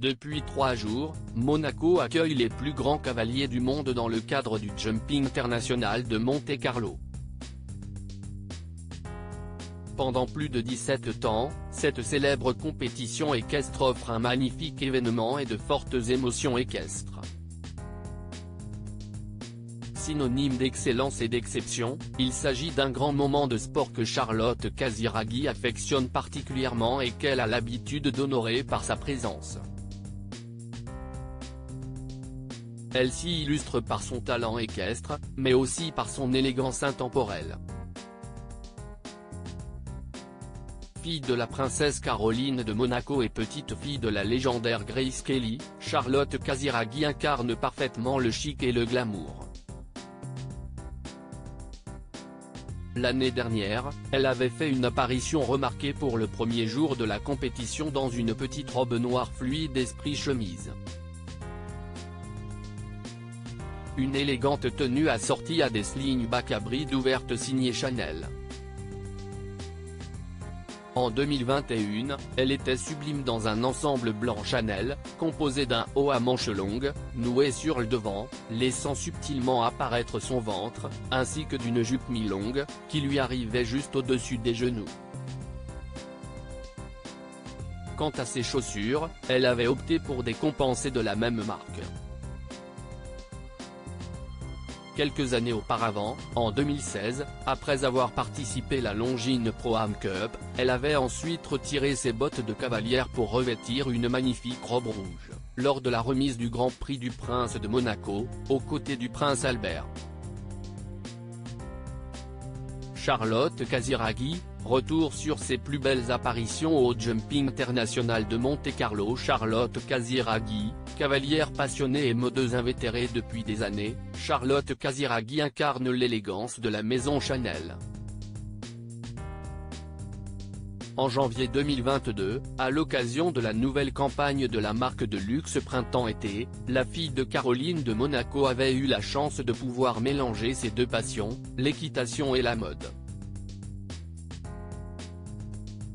Depuis 3 jours, Monaco accueille les plus grands cavaliers du monde dans le cadre du Jumping International de Monte-Carlo. Pendant plus de 17 ans, cette célèbre compétition équestre offre un magnifique événement et de fortes émotions équestres. Synonyme d'excellence et d'exception, il s'agit d'un grand moment de sport que Charlotte Casiraghi affectionne particulièrement et qu'elle a l'habitude d'honorer par sa présence. Elle s'y illustre par son talent équestre, mais aussi par son élégance intemporelle. Fille de la princesse Caroline de Monaco et petite-fille de la légendaire Grace Kelly, Charlotte Casiraghi incarne parfaitement le chic et le glamour. L'année dernière, elle avait fait une apparition remarquée pour le premier jour de la compétition dans une petite robe noire fluide esprit chemise. Une élégante tenue assortie à des sling-back à brides ouvertes signées Chanel. En 2021, elle était sublime dans un ensemble blanc Chanel, composé d'un haut à manches longues, noué sur le devant, laissant subtilement apparaître son ventre, ainsi que d'une jupe mi-longue, qui lui arrivait juste au-dessus des genoux. Quant à ses chaussures, elle avait opté pour des compensés de la même marque. Quelques années auparavant, en 2016, après avoir participé à la Longines Pro-Am Cup, elle avait ensuite retiré ses bottes de cavalière pour revêtir une magnifique robe rouge, lors de la remise du Grand Prix du Prince de Monaco, aux côtés du prince Albert. Charlotte Casiraghi, retour sur ses plus belles apparitions au Jumping International de Monte-Carlo. Charlotte Casiraghi, cavalière passionnée et modeuse invétérée depuis des années, Charlotte Casiraghi incarne l'élégance de la maison Chanel. En janvier 2022, à l'occasion de la nouvelle campagne de la marque de luxe Printemps-été, la fille de Caroline de Monaco avait eu la chance de pouvoir mélanger ses deux passions, l'équitation et la mode.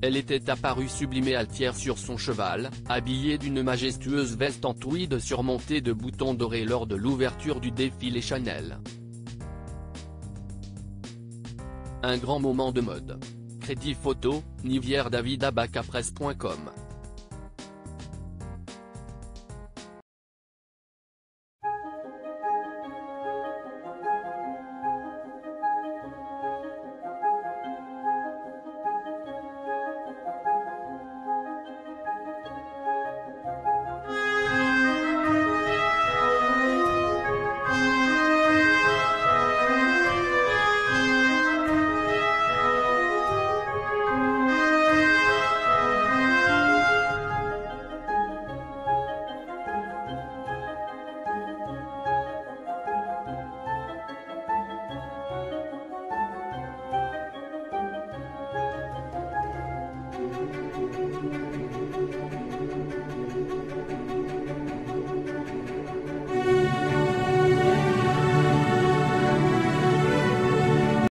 Elle était apparue sublimée altière sur son cheval, habillée d'une majestueuse veste en tweed surmontée de boutons dorés lors de l'ouverture du défilé Chanel. Un grand moment de mode. Crédit photo, Nivière David Abacapresse.com.